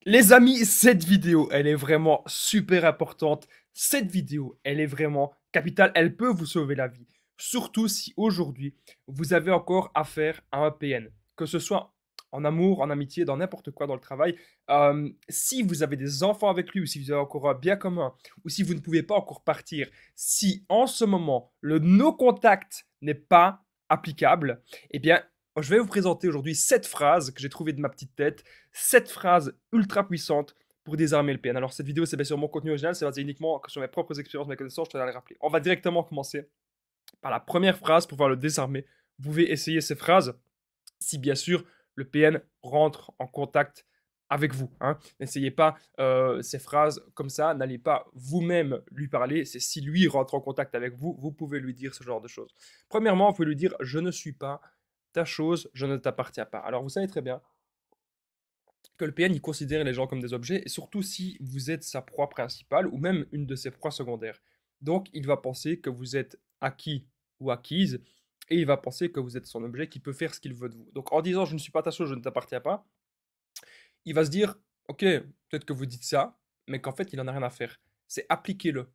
Les amis, cette vidéo, elle est vraiment super importante. Cette vidéo, elle est vraiment capitale. Elle peut vous sauver la vie. Surtout si aujourd'hui, vous avez encore affaire à un PN. Que ce soit en amour, en amitié, dans n'importe quoi dans le travail. Si vous avez des enfants avec lui, ou si vous avez encore un bien commun, ou si vous ne pouvez pas encore partir, si en ce moment, le no contact n'est pas applicable, eh bien, je vais vous présenter aujourd'hui 7 phrases que j'ai trouvées de ma petite tête, 7 phrases ultra puissantes pour désarmer le PN. Alors cette vidéo c'est bien sûr mon contenu original, c'est basé uniquement sur mes propres expériences, mes connaissances, je te les rappeler. On va directement commencer par la première phrase pour pouvoir le désarmer. Vous pouvez essayer ces phrases si bien sûr le PN rentre en contact avec vous. Hein. N'essayez pas ces phrases comme ça, n'allez pas vous-même lui parler, c'est si lui rentre en contact avec vous, vous pouvez lui dire ce genre de choses. Premièrement, vous pouvez lui dire « je ne suis pas ta chose, je ne t'appartiens pas ». Alors vous savez très bien que le PN il considère les gens comme des objets, et surtout si vous êtes sa proie principale ou même une de ses proies secondaires. Donc il va penser que vous êtes acquis ou acquise, et il va penser que vous êtes son objet qui peut faire ce qu'il veut de vous. Donc en disant je ne suis pas ta chose, je ne t'appartiens pas, il va se dire ok, peut-être que vous dites ça, mais qu'en fait il en a rien à faire. C'est appliquez-le.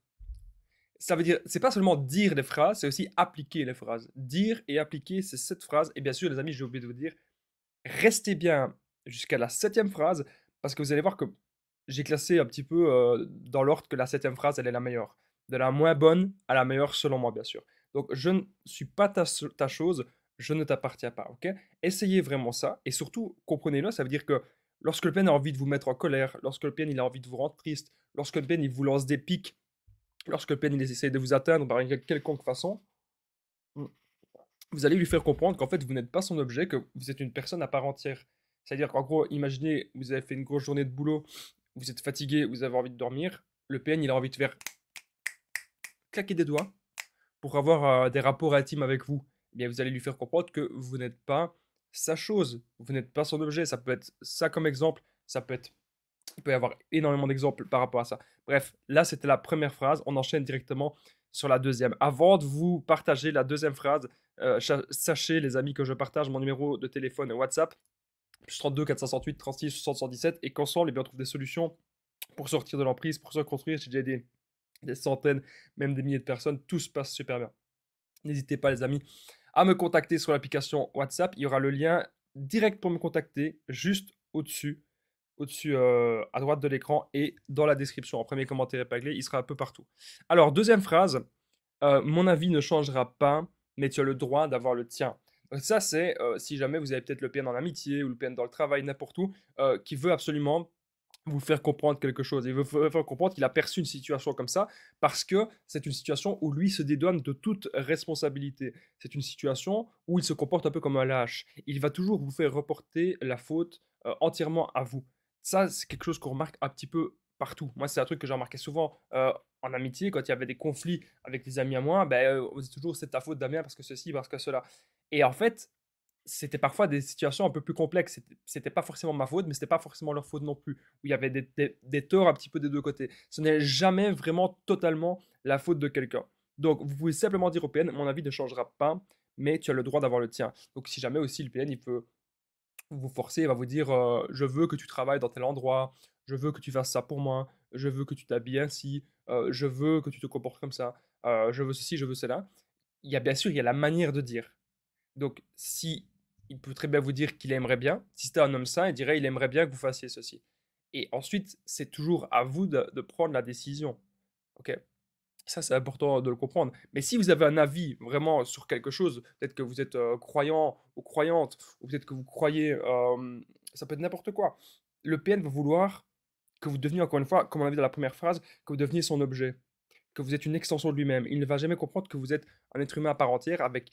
Ça veut dire, c'est pas seulement dire des phrases, c'est aussi appliquer les phrases. Dire et appliquer ces 7 phrases, et bien sûr les amis, j'ai oublié de vous dire, restez bien jusqu'à la septième phrase, parce que vous allez voir que j'ai classé un petit peu dans l'ordre que la septième phrase, elle est la meilleure. De la moins bonne à la meilleure, selon moi, bien sûr. Donc, je ne suis pas ta chose, je ne t'appartiens pas, ok? Essayez vraiment ça, et surtout, comprenez-le, ça veut dire que lorsque le PN a envie de vous mettre en colère, lorsque le PN il a envie de vous rendre triste, lorsque le PN il vous lance des pics, lorsque le PN il essaie de vous atteindre par une quelconque façon, vous allez lui faire comprendre qu'en fait, vous n'êtes pas son objet, que vous êtes une personne à part entière. C'est-à-dire qu'en gros, imaginez, vous avez fait une grosse journée de boulot, vous êtes fatigué, vous avez envie de dormir, le PN, il a envie de faire claquer des doigts pour avoir des rapports intimes avec vous. Eh bien, vous allez lui faire comprendre que vous n'êtes pas sa chose, vous n'êtes pas son objet. Ça peut être ça comme exemple, ça peut être il peut y avoir énormément d'exemples par rapport à ça. Bref, là, c'était la première phrase. On enchaîne directement sur la deuxième. Avant de vous partager la deuxième phrase, sachez, les amis, que je partage mon numéro de téléphone WhatsApp, plus 32 468 36 77, et qu'ensemble, eh bien, on trouve des solutions pour sortir de l'emprise, pour se reconstruire. J'ai déjà aidé des centaines, même des milliers de personnes. Tout se passe super bien. N'hésitez pas, les amis, à me contacter sur l'application WhatsApp. Il y aura le lien direct pour me contacter juste au-dessus à droite de l'écran et dans la description. En premier commentaire épinglé, il sera un peu partout. Alors, deuxième phrase, mon avis ne changera pas, mais tu as le droit d'avoir le tien. Ça, c'est si jamais vous avez peut-être le PN en amitié ou le PN dans le travail, n'importe où, qui veut absolument vous faire comprendre quelque chose. Il veut vous faire comprendre qu'il a perçu une situation comme ça parce que c'est une situation où lui se dédouane de toute responsabilité. C'est une situation où il se comporte un peu comme un lâche. Il va toujours vous faire reporter la faute entièrement à vous. Ça, c'est quelque chose qu'on remarque un petit peu partout. Moi, c'est un truc que j'ai remarqué souvent en amitié, quand il y avait des conflits avec des amis à moi, ben, on disait toujours c'est ta faute Damien parce que ceci, parce que cela. Et en fait, c'était parfois des situations un peu plus complexes. C'était pas forcément ma faute, mais c'était pas forcément leur faute non plus. Où il y avait des torts un petit peu des deux côtés. Ce n'est jamais vraiment totalement la faute de quelqu'un. Donc, vous pouvez simplement dire au PN, mon avis ne changera pas, mais tu as le droit d'avoir le tien. Donc, si jamais aussi le PN, il peut vous forcer, il va vous dire, je veux que tu travailles dans tel endroit, je veux que tu fasses ça pour moi, je veux que tu t'habilles ainsi, je veux que tu te comportes comme ça, je veux ceci, je veux cela. Il y a bien sûr, il y a la manière de dire. Donc, si il peut très bien vous dire qu'il aimerait bien, si c'était un homme sain, il dirait il aimerait bien que vous fassiez ceci. Et ensuite, c'est toujours à vous de prendre la décision. Ok? Ça, c'est important de le comprendre. Mais si vous avez un avis vraiment sur quelque chose, peut-être que vous êtes croyant ou croyante, ou peut-être que vous croyez, ça peut être n'importe quoi. Le PN va vouloir que vous deveniez, encore une fois, comme on a vu dans la première phrase, que vous deveniez son objet, que vous êtes une extension de lui-même. Il ne va jamais comprendre que vous êtes un être humain à part entière avec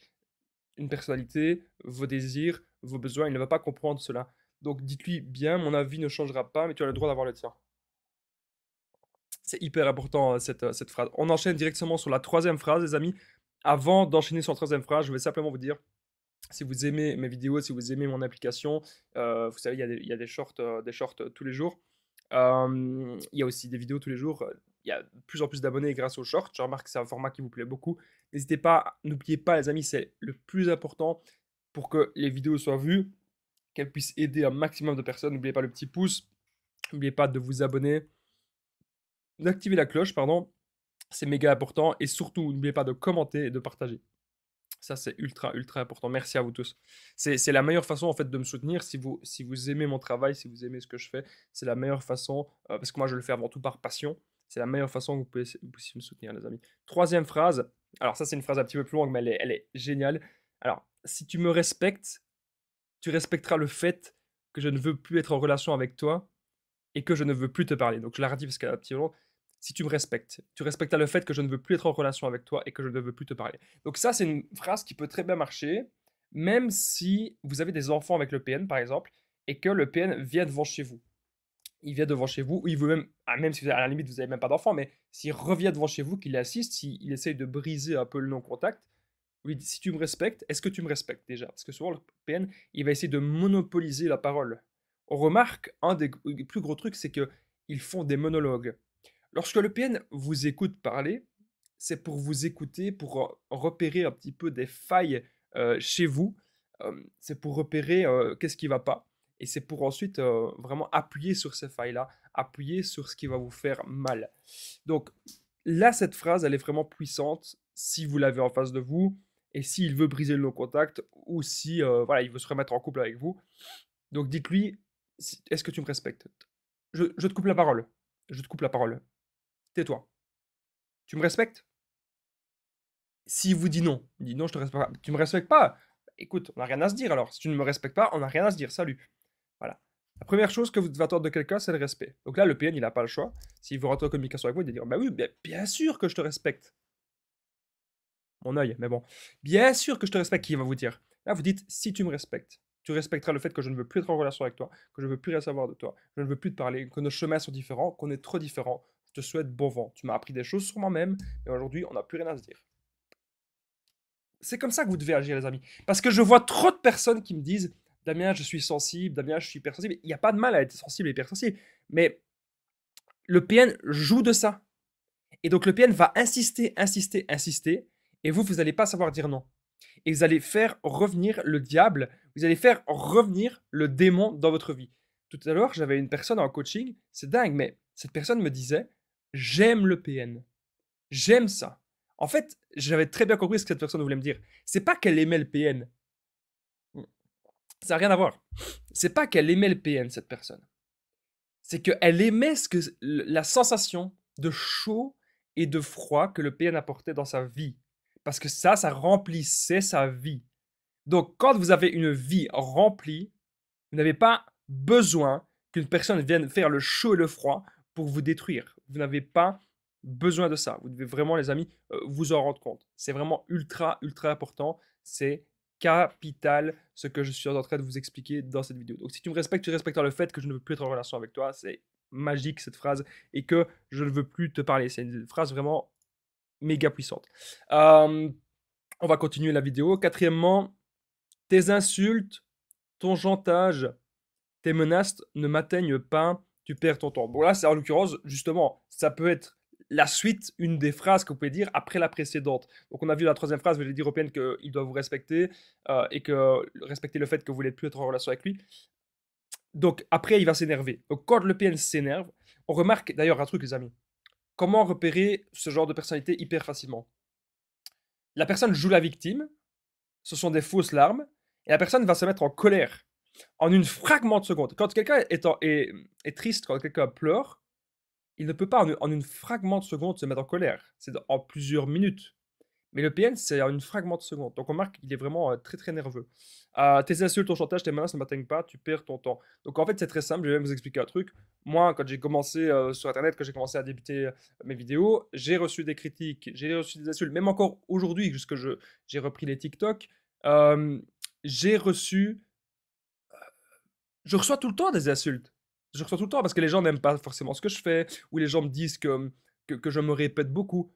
une personnalité, vos désirs, vos besoins, il ne va pas comprendre cela. Donc dites-lui bien, mon avis ne changera pas, mais tu as le droit d'avoir le tien. C'est hyper important cette phrase. On enchaîne directement sur la troisième phrase, les amis. Avant d'enchaîner sur la troisième phrase, je vais simplement vous dire, si vous aimez mes vidéos, si vous aimez mon application, vous savez, il y a des shorts tous les jours. Il y a aussi des vidéos tous les jours. Il y a de plus en plus d'abonnés grâce aux shorts. Je remarque que c'est un format qui vous plaît beaucoup. N'hésitez pas, n'oubliez pas, les amis, c'est le plus important pour que les vidéos soient vues, qu'elles puissent aider un maximum de personnes. N'oubliez pas le petit pouce. N'oubliez pas de vous abonner, d'activer la cloche, pardon. C'est méga important. Et surtout, n'oubliez pas de commenter et de partager. Ça, c'est ultra, ultra important. Merci à vous tous. C'est la meilleure façon, en fait, de me soutenir. Si vous aimez mon travail, si vous aimez ce que je fais, c'est la meilleure façon, parce que moi, je le fais avant tout par passion. C'est la meilleure façon que vous puissiez me soutenir, les amis. Troisième phrase. Alors, ça, c'est une phrase un petit peu plus longue, mais elle est géniale. Alors, si tu me respectes, tu respecteras le fait que je ne veux plus être en relation avec toi et que je ne veux plus te parler. Donc, je la redis parce qu'elle est un petit peu longue. Si tu me respectes, tu respectes le fait que je ne veux plus être en relation avec toi et que je ne veux plus te parler. Donc ça, c'est une phrase qui peut très bien marcher, même si vous avez des enfants avec le PN, par exemple, et que le PN vient devant chez vous. Il vient devant chez vous, ou il veut même, même si à la limite vous n'avez même pas d'enfant, mais s'il revient devant chez vous, qu'il assiste, s'il essaye de briser un peu le non-contact, oui, si tu me respectes, est-ce que tu me respectes déjà? Parce que souvent, le PN, il va essayer de monopoliser la parole. On remarque, un des plus gros trucs, c'est qu'ils font des monologues. Lorsque le PN vous écoute parler, c'est pour vous écouter, pour repérer un petit peu des failles chez vous. C'est pour repérer qu'est-ce qui ne va pas. Et c'est pour ensuite vraiment appuyer sur ces failles-là, appuyer sur ce qui va vous faire mal. Donc là, cette phrase, elle est vraiment puissante si vous l'avez en face de vous et s'il veut briser le non-contact ou si voilà, il veut se remettre en couple avec vous. Donc dites-lui, est-ce que tu me respectes? Je te coupe la parole. Je te coupe la parole. Tais-toi. Tu me respectes? S'il vous dit non, il dit non, je te respecte pas. Tu me respectes pas? Écoute, on n'a rien à se dire alors. Si tu ne me respectes pas, on n'a rien à se dire. Salut. Voilà. La première chose que vous devez attendre de quelqu'un, c'est le respect. Donc là, le PN, il n'a pas le choix. S'il veut rentrer en communication avec vous, il va dire bah oui, bien sûr que je te respecte. Mon œil, mais bon. Bien sûr que je te respecte, qui va vous dire. Là, vous dites si tu me respectes. Tu respecteras le fait que je ne veux plus être en relation avec toi, que je ne veux plus rien savoir de toi, je ne veux plus te parler, que nos chemins sont différents, qu'on est trop différents. Je te souhaite bon vent. Tu m'as appris des choses sur moi-même, mais aujourd'hui, on n'a plus rien à se dire. C'est comme ça que vous devez agir, les amis. Parce que je vois trop de personnes qui me disent Damien, je suis sensible, Damien, je suis hypersensible. Il n'y a pas de mal à être sensible et hypersensible. Mais le PN joue de ça. Et donc le PN va insister, insister, insister. Et vous n'allez pas savoir dire non. Et vous allez faire revenir le diable, vous allez faire revenir le démon dans votre vie. Tout à l'heure, j'avais une personne en coaching, c'est dingue, mais cette personne me disait j'aime le PN. J'aime ça. En fait, j'avais très bien compris ce que cette personne voulait me dire. C'est pas qu'elle aimait le PN. Ça n'a rien à voir. C'est pas qu'elle aimait le PN, cette personne. C'est qu'elle aimait la sensation de chaud et de froid que le PN apportait dans sa vie. Parce que ça remplissait sa vie. Donc, quand vous avez une vie remplie, vous n'avez pas besoin qu'une personne vienne faire le chaud et le froid pour vous détruire. Vous n'avez pas besoin de ça. Vous devez vraiment, les amis, vous en rendre compte. C'est vraiment ultra, ultra important. C'est capital ce que je suis en train de vous expliquer dans cette vidéo. Donc, si tu me respectes, tu respecteras le fait que je ne veux plus être en relation avec toi. C'est magique cette phrase et que je ne veux plus te parler. C'est une phrase vraiment méga puissante. On va continuer la vidéo. Quatrièmement, tes insultes, ton chantage, tes menaces ne m'atteignent pas, tu perds ton temps. Bon là, c'est en l'occurrence, justement, ça peut être la suite, une des phrases que vous pouvez dire après la précédente. Donc on a vu la troisième phrase, vous allez dire au PN qu'il doit vous respecter et que respecter le fait que vous voulez plus être en relation avec lui. Donc après, il va s'énerver. Donc quand le PN s'énerve, on remarque d'ailleurs un truc, les amis. Comment repérer ce genre de personnalité hyper facilement? La personne joue la victime, ce sont des fausses larmes, et la personne va se mettre en colère en une fragment de seconde. Quand quelqu'un est triste, quand quelqu'un pleure, il ne peut pas en une fragment de seconde se mettre en colère. C'est en plusieurs minutes. Mais le PN, c'est en une fragment de seconde. Donc on remarque qu'il est vraiment très très nerveux. Tes insultes, ton chantage, tes menaces ne m'atteignent pas, tu perds ton temps. Donc en fait, c'est très simple, je vais même vous expliquer un truc. Moi, quand j'ai commencé sur Internet, quand j'ai commencé à débuter mes vidéos, j'ai reçu des critiques, j'ai reçu des insultes, même encore aujourd'hui, puisque j'ai repris les TikTok, j'ai reçu je reçois tout le temps des insultes. Je reçois tout le temps parce que les gens n'aiment pas forcément ce que je fais, ou les gens me disent que je me répète beaucoup.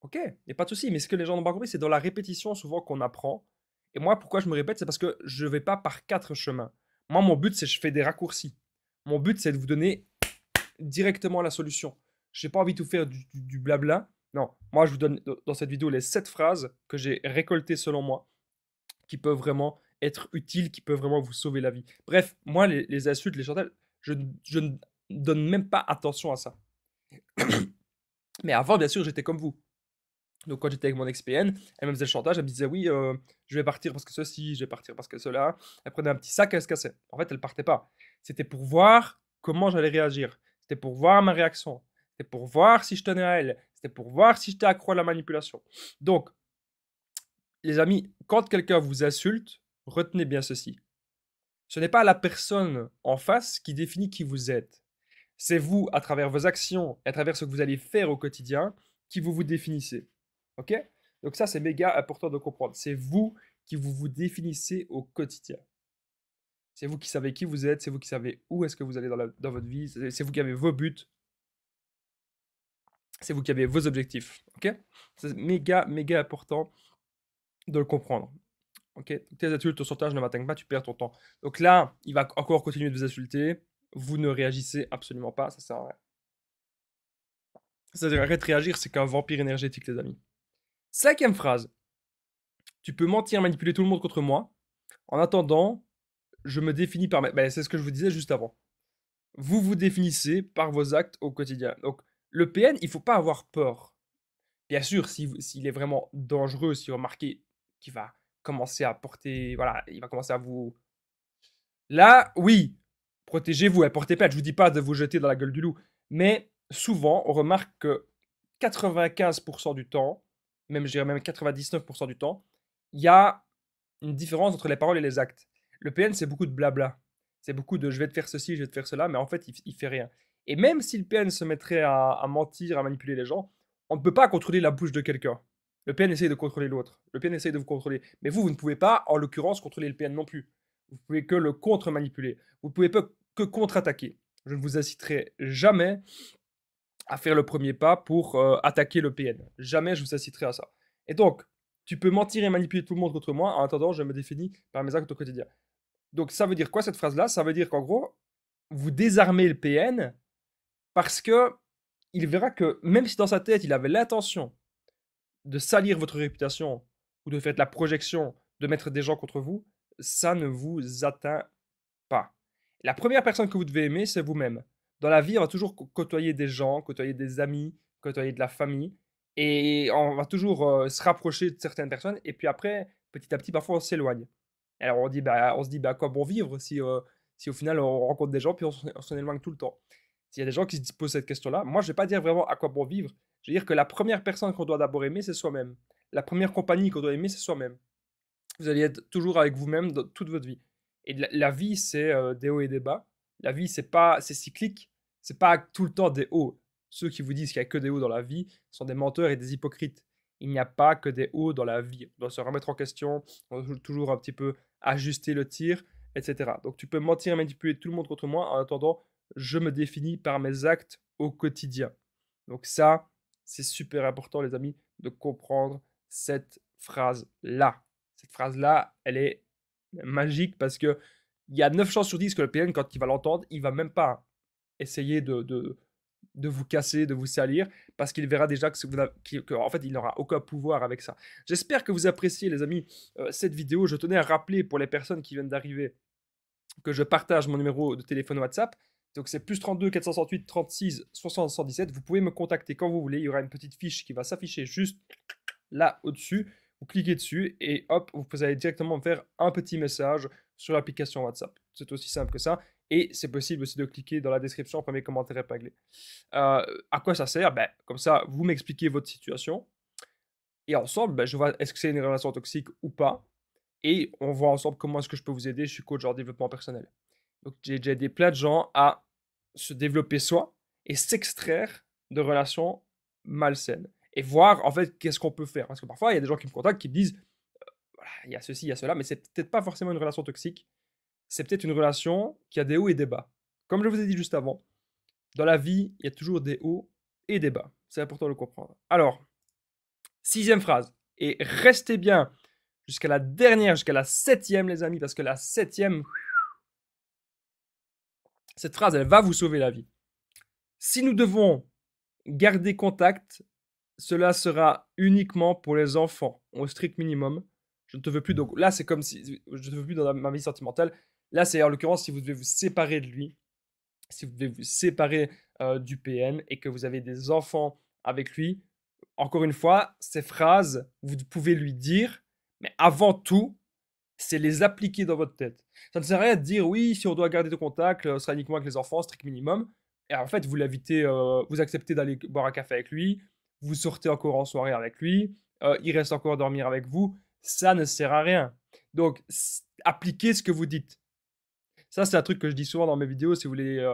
Ok, il n'y a pas de souci, mais ce que les gens n'ont pas compris, c'est dans la répétition souvent qu'on apprend. Et moi, pourquoi je me répète, c'est parce que je ne vais pas par quatre chemins. Moi, mon but, c'est que je fais des raccourcis. Mon but, c'est de vous donner directement la solution. Je n'ai pas envie de vous faire du blabla. Non, moi, je vous donne dans cette vidéo les 7 phrases que j'ai récoltées selon moi qui peuvent vraiment être utiles, qui peuvent vraiment vous sauver la vie. Bref, moi, les insultes, les chantages, je donne même pas attention à ça. Mais avant, bien sûr, j'étais comme vous. Donc quand j'étais avec mon ex-PN, elle me faisait le chantage, elle me disait: «Oui, je vais partir parce que ceci, je vais partir parce que cela». Elle prenait un petit sac, elle se cassait. En fait, elle partait pas. C'était pour voir comment j'allais réagir. C'était pour voir ma réaction. C'était pour voir si je tenais à elle. C'était pour voir si j'étais accro à la manipulation. Donc, les amis, quand quelqu'un vous insulte, retenez bien ceci. Ce n'est pas la personne en face qui définit qui vous êtes. C'est vous, à travers vos actions et à travers ce que vous allez faire au quotidien, qui vous définissez. Ok? Donc ça, c'est méga important de comprendre. C'est vous qui vous définissez au quotidien. C'est vous qui savez qui vous êtes, c'est vous qui savez où est-ce que vous allez dans votre vie, c'est vous qui avez vos buts, c'est vous qui avez vos objectifs. Ok? C'est méga, méga important de le comprendre. Ok? Tes adultes, ton sauvetage ne m'atteignent pas, tu perds ton temps. Donc là, il va encore continuer de vous insulter. Vous ne réagissez absolument pas, ça sert à rien. C'est-à-dire, arrête de réagir, c'est qu'un vampire énergétique, les amis. 5e phrase. Tu peux mentir, manipuler tout le monde contre moi. En attendant, je me définis par... c'est ce que je vous disais juste avant. Vous vous définissez par vos actes au quotidien. Donc, le PN, il ne faut pas avoir peur. Bien sûr, s'il est vraiment dangereux, si vous remarquez qu'il va commencer à porter... Voilà, il va commencer à vous... Là, oui, protégez-vous, portez plainte. Je ne vous dis pas de vous jeter dans la gueule du loup. Mais souvent, on remarque que 95% du temps, même je dirais même 99% du temps, il y a une différence entre les paroles et les actes. Le PN, c'est beaucoup de blabla. C'est beaucoup de je vais te faire ceci, je vais te faire cela, mais en fait, il fait rien. Et même si le PN se mettrait à mentir, à manipuler les gens, on ne peut pas contrôler la bouche de quelqu'un. Le PN essaye de contrôler l'autre. Le PN essaye de vous contrôler. Mais vous ne pouvez pas, en l'occurrence, contrôler le PN non plus. Vous pouvez que le contre-manipuler. Vous ne pouvez pas que contre-attaquer. Je ne vous inciterai jamais à faire le premier pas pour attaquer le PN. Jamais je vous inciterai à ça. Et donc, tu peux mentir et manipuler tout le monde contre moi, en attendant, je me définis par mes actes au quotidien. Donc, ça veut dire quoi cette phrase-là? Ça veut dire qu'en gros, vous désarmez le PN parce que il verra que même si dans sa tête, il avait l'intention de salir votre réputation ou de faire de la projection, de mettre des gens contre vous, ça ne vous atteint pas. La première personne que vous devez aimer, c'est vous-même. Dans la vie, on va toujours côtoyer des gens, côtoyer des amis, côtoyer de la famille, et on va toujours se rapprocher de certaines personnes, et puis après, petit à petit, parfois on s'éloigne. Alors on se dit, bah, à quoi bon vivre si au final on rencontre des gens, puis on s'en éloigne tout le temps. S'il y a des gens qui se posent cette question-là, moi je vais pas dire vraiment à quoi bon vivre, je veux dire que la première personne qu'on doit d'abord aimer, c'est soi-même. La première compagnie qu'on doit aimer, c'est soi-même. Vous allez être toujours avec vous-même dans toute votre vie. Et la vie, c'est des hauts et des bas. La vie, c'est cyclique. C'est pas tout le temps des hauts. Ceux qui vous disent qu'il n'y a que des hauts dans la vie sont des menteurs et des hypocrites. Il n'y a pas que des hauts dans la vie. On doit se remettre en question, on doit toujours un petit peu ajuster le tir, etc. Donc tu peux mentir et manipuler tout le monde contre moi. En attendant, je me définis par mes actes au quotidien. Donc ça, c'est super important, les amis, de comprendre cette phrase-là. Cette phrase-là, elle est magique parce que il y a 9 chances sur 10 que le PN, quand il va l'entendre, il va même pas essayer de vous casser, de vous salir, parce qu'il verra déjà que en fait, il n'aura aucun pouvoir avec ça. J'espère que vous appréciez, les amis, cette vidéo. Je tenais à rappeler pour les personnes qui viennent d'arriver que je partage mon numéro de téléphone WhatsApp. Donc c'est plus 32 468 36 60 117. Vous pouvez me contacter quand vous voulez. Il y aura une petite fiche qui va s'afficher juste là au-dessus. Vous cliquez dessus et hop, vous allez directement me faire un petit message sur l'application WhatsApp. C'est aussi simple que ça. Et c'est possible aussi de cliquer dans la description, premier commentaire épinglé. À quoi ça sert? Comme ça, vous m'expliquez votre situation. Et ensemble, je vois est-ce que c'est une relation toxique ou pas. Et on voit ensemble comment est-ce que je peux vous aider. Je suis coach en développement personnel. Donc j'ai déjà aidé plein de gens à se développer soi et s'extraire de relations malsaines. Et voir en fait qu'est-ce qu'on peut faire. Parce que parfois, il y a des gens qui me contactent qui me disent voilà, il y a ceci, il y a cela, mais c'est peut-être pas forcément une relation toxique. C'est peut-être une relation qui a des hauts et des bas. Comme je vous ai dit juste avant, dans la vie, il y a toujours des hauts et des bas. C'est important de le comprendre. Alors, 6e phrase. Et restez bien jusqu'à la dernière, jusqu'à la 7e, les amis, parce que la 7e, cette phrase, elle va vous sauver la vie. Si nous devons garder contact, cela sera uniquement pour les enfants, au strict minimum. Je ne te veux plus. Donc là, c'est comme si je ne te veux plus dans ma vie sentimentale. Là, c'est en l'occurrence si vous devez vous séparer de lui. si vous devez vous séparer du PN et que vous avez des enfants avec lui, encore une fois, ces phrases, vous pouvez lui dire, mais avant tout, c'est les appliquer dans votre tête. Ça ne sert à rien de dire oui, si on doit garder de contact, ce sera uniquement avec les enfants, strict minimum. Et en fait, vous l'invitez, vous acceptez d'aller boire un café avec lui, vous sortez encore en soirée avec lui, il reste encore dormir avec vous. Ça ne sert à rien. Donc, appliquez ce que vous dites. Ça, c'est un truc que je dis souvent dans mes vidéos. Si vous voulez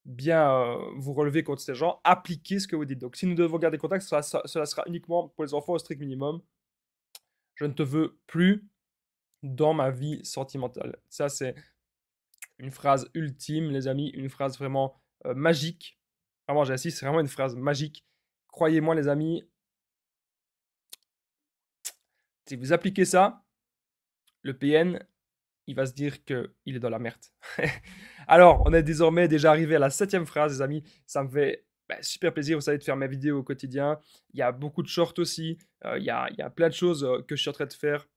bien vous relever contre ces gens, appliquez ce que vous dites. Donc, si nous devons garder contact, cela sera uniquement pour les enfants au strict minimum. Je ne te veux plus dans ma vie sentimentale. Ça, c'est une phrase ultime, les amis, une phrase vraiment magique. Vraiment, j'insiste, c'est vraiment une phrase magique. Croyez-moi, les amis, si vous appliquez ça, le PN, il va se dire qu'il est dans la merde. Alors, on est désormais déjà arrivé à la 7e phrase, les amis. Ça me fait super plaisir, vous savez, de faire mes vidéos au quotidien. Il y a beaucoup de shorts aussi. Il y a plein de choses que je suis en train de faire.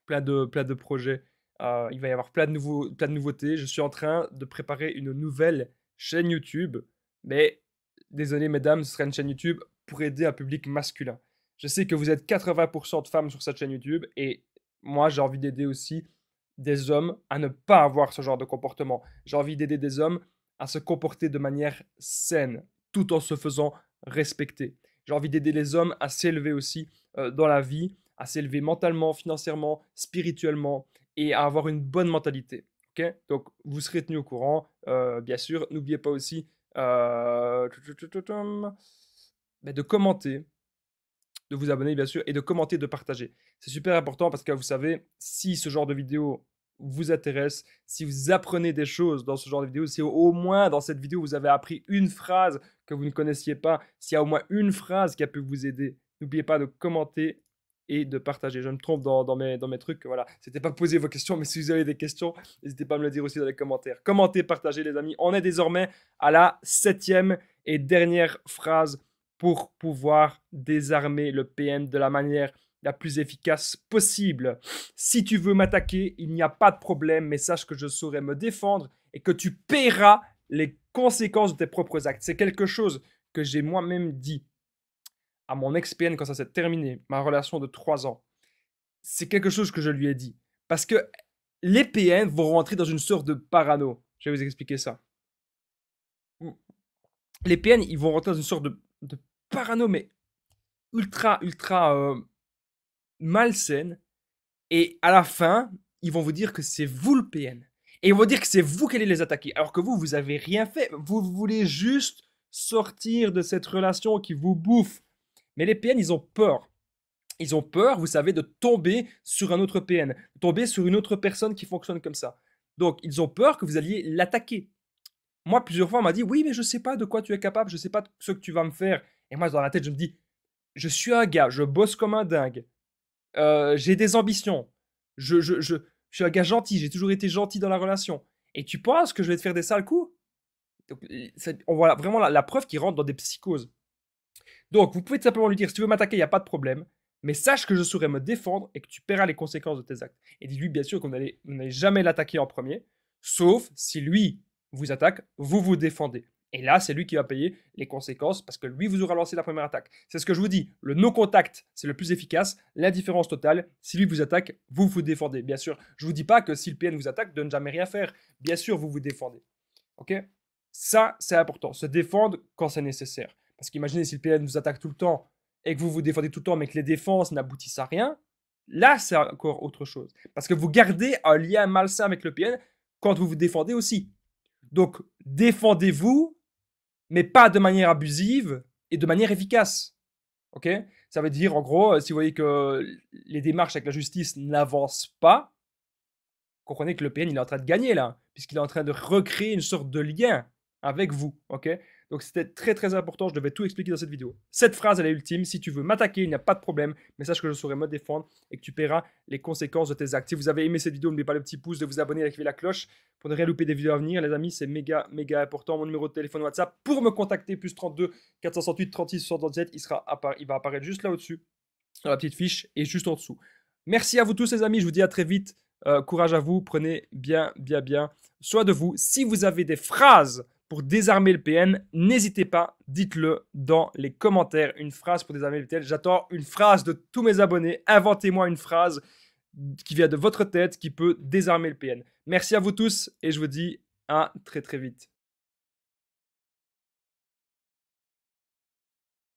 Plein de projets. Il va y avoir plein de nouveautés. Je suis en train de préparer une nouvelle chaîne YouTube. Mais désolé, mesdames, ce sera une chaîne YouTube pour aider un public masculin. Je sais que vous êtes 80% de femmes sur cette chaîne YouTube. Et moi, j'ai envie d'aider aussi des hommes à ne pas avoir ce genre de comportement. J'ai envie d'aider des hommes à se comporter de manière saine, tout en se faisant respecter. J'ai envie d'aider les hommes à s'élever aussi dans la vie, à s'élever mentalement, financièrement, spirituellement et à avoir une bonne mentalité. Okay, donc, vous serez tenu au courant, bien sûr. N'oubliez pas aussi de commenter, de vous abonner, bien sûr, et de commenter, de partager. C'est super important parce que vous savez, si ce genre de vidéo vous intéresse, si vous apprenez des choses dans ce genre de vidéo, si au moins dans cette vidéo vous avez appris une phrase que vous ne connaissiez pas, s'il y a au moins une phrase qui a pu vous aider, n'oubliez pas de commenter et de partager. Je me trompe dans mes trucs, voilà. C'était pas poser vos questions, mais si vous avez des questions, n'hésitez pas à me le dire aussi dans les commentaires. Commentez, partagez les amis. On est désormais à la 7e et dernière phrase pour pouvoir désarmer le PN de la manière la plus efficace possible. Si tu veux m'attaquer, il n'y a pas de problème, mais sache que je saurai me défendre et que tu paieras les conséquences de tes propres actes. C'est quelque chose que j'ai moi-même dit à mon ex-PN quand ça s'est terminé, ma relation de 3 ans. C'est quelque chose que je lui ai dit. Parce que les PN vont rentrer dans une sorte de parano. Je vais vous expliquer ça. Les PN, ils vont rentrer dans une sorte de parano, mais ultra malsaine. Et à la fin, ils vont vous dire que c'est vous le PN. Et ils vont dire que c'est vous qui allez les attaquer. Alors que vous avez rien fait. Vous voulez juste sortir de cette relation qui vous bouffe. Mais les PN, ils ont peur. Ils ont peur, vous savez, de tomber sur un autre PN. De tomber sur une autre personne qui fonctionne comme ça. Donc, ils ont peur que vous alliez l'attaquer. Moi, plusieurs fois, on m'a dit, oui, mais je ne sais pas de quoi tu es capable. Je ne sais pas ce que tu vas me faire. Et moi, dans la tête, je me dis, je suis un gars. Je bosse comme un dingue. J'ai des ambitions. Je suis un gars gentil. J'ai toujours été gentil dans la relation. Et tu penses que je vais te faire des sales coups? Donc, on voit vraiment la preuve qu'il rentre dans des psychoses. Donc, vous pouvez tout simplement lui dire, si tu veux m'attaquer, il n'y a pas de problème. Mais sache que je saurai me défendre et que tu paieras les conséquences de tes actes. Et dis-lui, bien sûr, que vous n'allez jamais l'attaquer en premier. Sauf si lui vous attaque, vous vous défendez. Et là, c'est lui qui va payer les conséquences parce que lui vous aura lancé la première attaque. C'est ce que je vous dis. Le no-contact, c'est le plus efficace. L'indifférence totale, si lui vous attaque, vous vous défendez. Bien sûr, je ne vous dis pas que si le PN vous attaque, de ne jamais rien faire. Bien sûr, vous vous défendez. Ok? Ça, c'est important. Se défendre quand c'est nécessaire. Parce qu'imaginez si le PN vous attaque tout le temps et que vous vous défendez tout le temps, mais que les défenses n'aboutissent à rien, là, c'est encore autre chose. Parce que vous gardez un lien malsain avec le PN quand vous vous défendez aussi. Donc, défendez-vous, mais pas de manière abusive et de manière efficace. Ok? Ça veut dire, en gros, si vous voyez que les démarches avec la justice n'avancent pas, comprenez que le PN, il est en train de gagner là, puisqu'il est en train de recréer une sorte de lien avec vous. Ok? Donc, c'était très très important, je devais tout expliquer dans cette vidéo. Cette phrase, elle est ultime. Si tu veux m'attaquer, il n'y a pas de problème, mais sache que je saurai me défendre et que tu paieras les conséquences de tes actes. Si vous avez aimé cette vidéo, n'oubliez pas le petit pouce, de vous abonner et d'activer la cloche pour ne rien louper des vidéos à venir. Les amis, c'est méga important. Mon numéro de téléphone WhatsApp pour me contacter, plus 32 468 36 77, il va apparaître juste là au-dessus, dans la petite fiche et juste en dessous. Merci à vous tous les amis, je vous dis à très vite. Courage à vous, prenez bien soin de vous. Si vous avez des phrases pour désarmer le PN? N'hésitez pas, dites-le dans les commentaires. Une phrase pour désarmer le PN. J'attends une phrase de tous mes abonnés. Inventez-moi une phrase qui vient de votre tête qui peut désarmer le PN. Merci à vous tous et je vous dis à très très vite.